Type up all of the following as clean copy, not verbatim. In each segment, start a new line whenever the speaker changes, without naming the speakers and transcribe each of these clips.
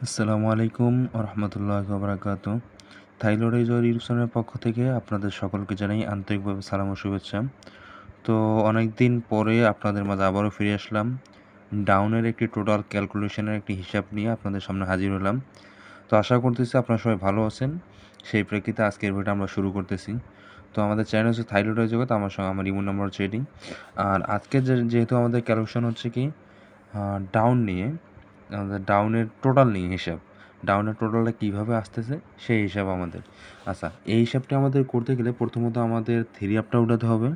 আসসালামু আলাইকুম রহমতুল্লাহ বারাকাত। থাইলয়েড ইউটিউব পক্ষ থেকে আপনাদের সকলকে জানাই আন্তরিকভাবে সালাম ও শুভেচ্ছা। তো অনেক দিন পরে আপনাদের মাঝে আবারও ফিরে আসলাম। ডাউনের একটি টোটাল ক্যালকুলেশনের একটি হিসাব নিয়ে আপনাদের সামনে হাজির হলাম। তো আশা করতেছি আপনারা সবাই ভালো আছেন। সেই প্রেক্ষিতে আজকের ভিডিওটা আমরা শুরু করতেছি। তো আমাদের চ্যানেল হচ্ছে থাইলয়েড জগৎ, আমার ইমো নাম্বার হচ্ছে এটি। আর আজকে যেহেতু আমাদের ক্যালকুলেশন হচ্ছে কি ডাউন নিয়ে, আমাদের ডাউনের টোটাল নিয়ে হিসাব, ডাউনের টোটালটা কীভাবে আসতেছে সেই হিসাব আমাদের। আচ্ছা, এই হিসাবটা আমাদের করতে গেলে প্রথমত আমাদের থ্রি আপটা উঠাতে হবে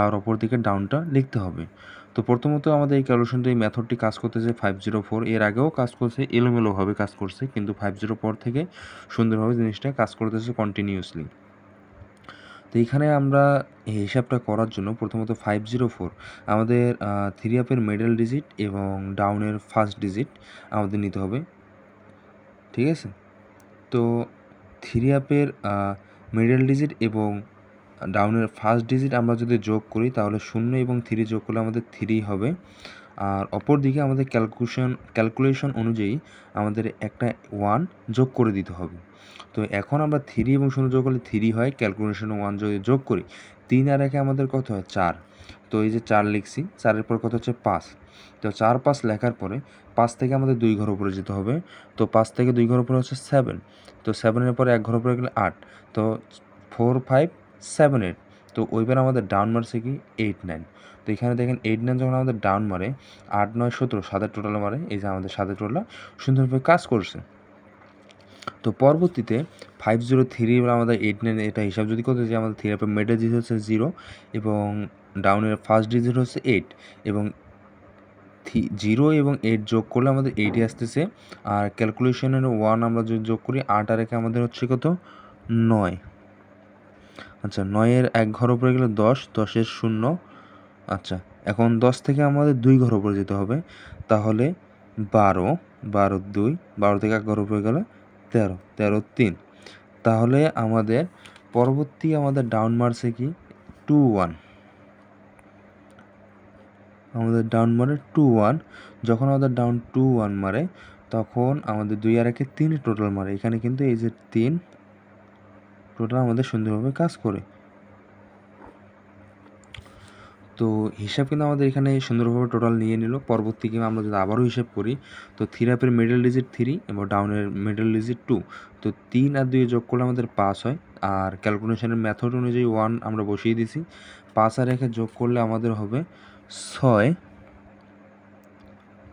আর অপর দিকে ডাউনটা লিখতে হবে। তো প্রথমত আমাদের এই ক্যালকুলেশনটা, এই মেথডটি কাজ করতেছে 504। এর আগেও কাজ করছে, এলোমেলোভাবে কাজ করছে, কিন্তু 504 থেকে সুন্দরভাবে জিনিসটা কাজ করতেছে কন্টিনিউয়াসলি। তো এইখানে আমরা এই হিসাবটা করার জন্য প্রথমত 504 আমাদের থ্রি আপের মিডল ডিজিট এবং ডাউনের ফার্স্ট ডিজিট আমাদের নিতে হবে, ঠিক আছে? তো থ্রি আপের মিডল ডিজিট এবং ডাউনের ফার্স্ট ডিজিট আমরা যদি যোগ করি তাহলে 0 এবং 3 যোগ করলে আমাদের 3 হবে। আর অপর দিকে আমাদের ক্যালকুলেশন অনুযায়ী আমাদের একটা 1 যোগ করে দিতে হবে। তো এখন আমরা 3 এবং 0 যোগ করলে 3 হয়, ক্যালকুলেশনে 1 যদি যোগ করি 3 আর 1 আমাদের কত হয় 4। তো এই যে 4 লিখছি, 4-এর পর কত হচ্ছে 5। তো 4-5 লেখার পরে 5 থেকে আমাদের 2 ঘর উপরে যেতে হবে। তো 5 থেকে 2 ঘর উপরে হচ্ছে 7। তো 7-এর পরে 1 ঘর উপরে গেলে 8। তো 4, 5, 7, 8। তো ওইবার আমাদের ডাউন মারছে কি 8, 9। তো এখানে দেখেন 8, 9 যখন আমাদের ডাউন মারে 8, 9, 17 7-এর টোটাল মারে। এই যে আমাদের 7-এর টোটাল সুন্দরভাবে কাজ করছে। তো পরবর্তীতে 503 এবার আমাদের 8, 9 এটা হিসাব যদি করতে যাই, আমাদের থ্রি আপের মিডল ডিজিট হচ্ছে 0 এবং ডাউনের ফার্স্ট ডিজিট হচ্ছে 8 এবং 0 এবং 8 যোগ করলে আমাদের 8ই আসতেছে। আর ক্যালকুলেশনের 1 আমরা যদি যোগ করি 8 আর 1 আমাদের হচ্ছে কত 9। আচ্ছা, 9-এর 1 ঘর উপরে গেলে 10, 10-এর 0। আচ্ছা, এখন 10 থেকে আমাদের 2 ঘর উপরে যেতে হবে, তাহলে 12, 12, 2, 12 থেকে 1 ঘর উপরে গেলে 13, 13, 3। তাহলে আমাদের পরবর্তী আমাদের ডাউন মারছে কি 2, 1। আমাদের ডাউন মারে 2, 1। যখন আমাদের ডাউন 2, 1 মারে তখন আমাদের 2 আর 1-এ 3 টোটাল মারে। এখানে কিন্তু এই যে 3 টোটাল আমাদের সুন্দরভাবে কাজ করে। তো হিসাব কিন্তু আমাদের এখানে সুন্দরভাবে টোটাল নিয়ে নিল। পরবর্তীকে আমরা যদি আবারও হিসাব করি, তো থ্রি আপের মিডল ডিজিট 3 এবং ডাউনের মিডল ডিজিট 2। তো 3 আর 2 যোগ করলে আমাদের 5 হয়। আর ক্যালকুলেশনের মেথড অনুযায়ী 1 আমরা বসিয়ে দিছি। 5 আর 1 যোগ করলে আমাদের হবে 6।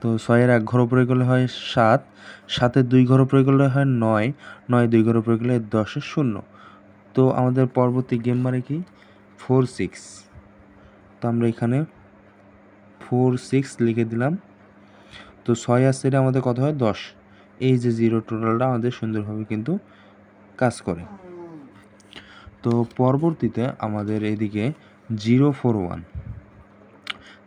তো 6-এর 1 ঘর উপরে গেলে হয় 7, 7-এর 2 ঘর উপরে গেলে হয় 9, 9 2 ঘর উপরে গেলে 10-এর 0। তো আমাদের পরবর্তী গেম মানে কি 4, 6। তো আমরা এখানে 4, 6 লিখে দিলাম। তো 6 আর 7 আমাদের কত হয় 10। এই যে 0 টোটালটা আমাদের সুন্দরভাবে কিন্তু কাজ করে। তো পরবর্তীতে আমাদের এইদিকে 0, 4, 1।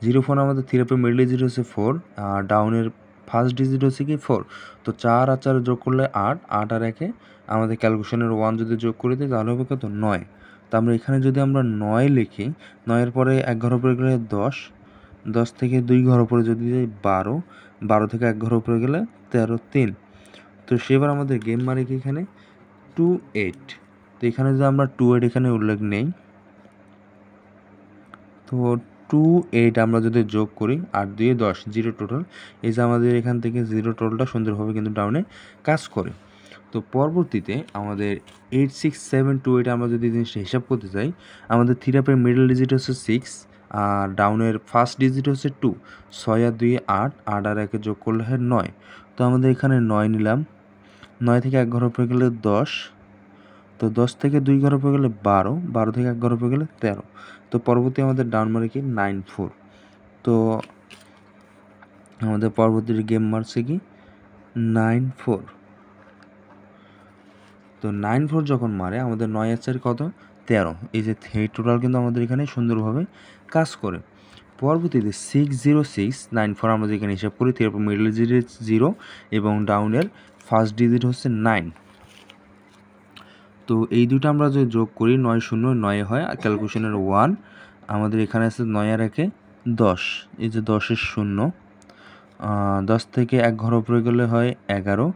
0, 4 আমাদের থ্রি আপের মিডল ডিজিট হচ্ছে 4 আর ডাউনের ফার্স্ট ডিজিট হচ্ছে কি 4। তো 4 আর 4 যোগ করলে 8, 8 আর 1-এ আমাদের ক্যালকুলেশনের 1 যদি যোগ করে দিই তাহলে হবে কত 9। তো আমরা এখানে যদি আমরা 9 লিখি, 9-এর পরে 1 ঘর উপরে গেলে 10, 10 থেকে 2 ঘর উপরে যদি যাই 12, 12 থেকে 1 ঘর উপরে গেলে 13, 3। তো সেবার আমাদের গেম মারে কি এখানে 2, 8। তো এখানে যদি আমরা 2, 8 এখানে উল্লেখ নেই, তো 2, 8 আমরা যদি যোগ করি 8 2 10, 0 টোটাল। এই যে আমাদের এখান থেকে 0 টোটালটা সুন্দরভাবে কিন্তু ডাউনে কাজ করে। তো পরবর্তীতে আমাদের 8, 6, 7, 2 8 আমরা যদি জিনিসটা হিসাব করতে চাই, আমাদের থ্রি আপের মিডল ডিজিট হচ্ছে 6 আর ডাউনের ফার্স্ট ডিজিট হচ্ছে 2। 6 আর 2 8, 8 আর 1 যোগ করলে হয় 9। তো আমাদের এখানে 9 নিলাম। 9 থেকে 1 ঘর উপরে গেলে 10। তো 10 থেকে 2 ঘর উপরে গেলে 12, 12 থেকে 1 ঘর উপরে গেলে 13। তো পরবর্তী আমাদের ডাউন মারে কি 9, 4। তো আমাদের পরবর্তী গেম মারছে কি 9, 4। তো 9, 4 যখন মারে আমাদের 9 আর 4 কত 13। এই যে টোটাল কিন্তু আমাদের এখানে সুন্দরভাবে কাজ করে। পরবর্তীতে 6, 0, 6, 9, 4 আমরা যেখানে হিসাব করি, তারপর মিডল ডিজিট 0 এবং ডাউনের ফার্স্ট ডিজিট হচ্ছে 9। তো এই দুটো আমরা যদি যোগ করি 9, 0, 9 হয়। আর ক্যালকুলেশনের 1 আমাদের এখানে আছে 9 আর 1-এ 10। এই যে 10-এর 0। 10 থেকে 1 ঘর উপরে গেলে হয় 11,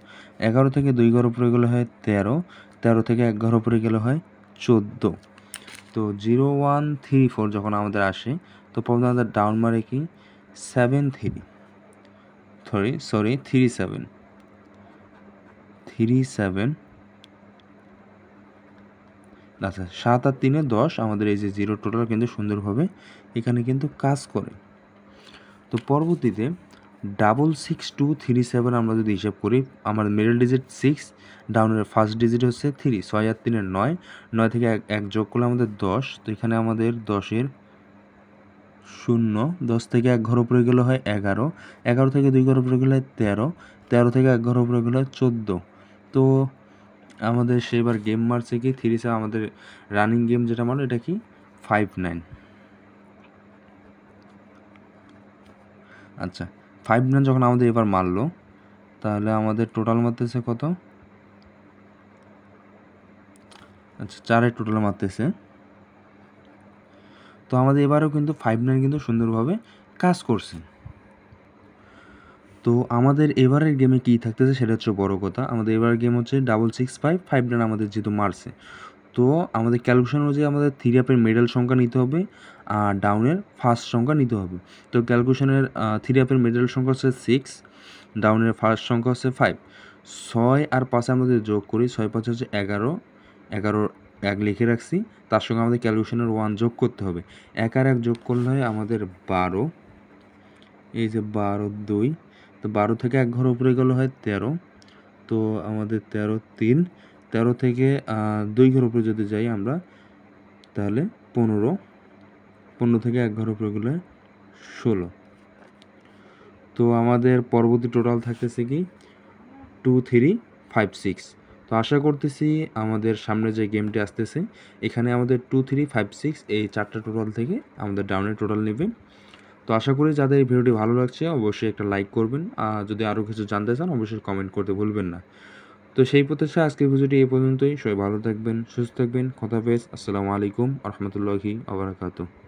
11 থেকে 2 ঘর উপরে গেলে হয় 13, 13 থেকে 1 ঘর উপরে গেলে হয় 14। তো 0 1 3 4 যখন আমাদের আসে তো প্রথমে আমাদের ডাউন মারে কি 7 3 3 7 আচ্ছা 7 আর 3 10 আমাদের এই যে 0 টোটাল কিন্তু সুন্দরভাবে এখানে কিন্তু কাজ করে। তো পরবর্তীতে 66237 আমরা যদি হিসাব করি, আমার মিডল ডিজিট 6, ডাউনের ফার্স্ট ডিজিট হচ্ছে 3, 6 আর 3 9, 9 থেকে 1 যোগ করলে আমাদের 10। তো এখানে আমাদের 10-এর 0, 10 থেকে 1 ঘর উপরে গেলে হয় 11, 11 থেকে 2 ঘর উপরে গেলে হয় 13, 13 থেকে 1 ঘর উপরে গেলে হয় 14। তো আমাদের সেবার গেম মারছে কি 3 7, আমাদের রানিং গেম যেটা মারলো এটা কি 5 9। আচ্ছা 5 9 যখন আমাদের এবার মারলো তাহলে আমাদের টোটাল মারতেছে কত? আচ্ছা 4-এর টোটাল মারতেছে। তো আমাদের এবারেও কিন্তু 5 9 কিন্তু সুন্দরভাবে কাজ করছে। তো আমাদের এবারের গেমে কী থাকতেছে সেটা হচ্ছে বড় কথা। আমাদের এবারের গেম হচ্ছে 665 5 9 আমাদের যেহেতু মারছে, তো আমাদের ক্যালকুলেশন অনুযায়ী আমাদের 3 আপের মিডল সংখ্যা নিতে হবে আর ডাউনের ফার্স্ট সংখ্যা নিতে হবে। তো ক্যালকুলেশনের 3 আপের মিডল সংখ্যা হচ্ছে 6, ডাউনের ফার্স্ট সংখ্যা হচ্ছে 5। 6 আর 5 আমরা যদি যোগ করি, 6 5 হচ্ছে 11, 11 1 লিখে রাখছি, তার সঙ্গে আমাদের ক্যালকুলেশনের 1 যোগ করতে হবে। 1 আর 1 যোগ করলে হয় আমাদের 12, এই যে 12 2, তো 12 থেকে 1 ঘর উপরে গেলে হয় 13, তো আমাদের 13 3, 13 থেকে 2 ঘর উপরে যদি যাই আমরা তাহলে 15, 15 থেকে 1 ঘর উপরে গেলে 16। তো আমাদের পরবর্তী টোটাল থাকতেছে কি 2 3 5 6। তো আশা করতেছি আমাদের সামনে যে গেমটি আসতেছে এখানে আমাদের 2 3 5 6 এই 4টা টোটাল থেকে আমাদের ডাউনের টোটাল নেবে। তো আশা করি যাদের এই ভিডিওটি ভালো লাগছে অবশ্যই একটা লাইক করবেন, যদি আরও কিছু জানতে চান অবশ্যই কমেন্ট করতে ভুলবেন না। তো সেই প্রত্যাশায় আজকের ভিডিওটি এই পর্যন্তই। সবাই ভালো থাকবেন, সুস্থ থাকবেন, খোদাহাফেজ, আসসালামু আলাইকুম ওয়া রাহমাতুল্লাহি ওয়া বারাকাতুহু।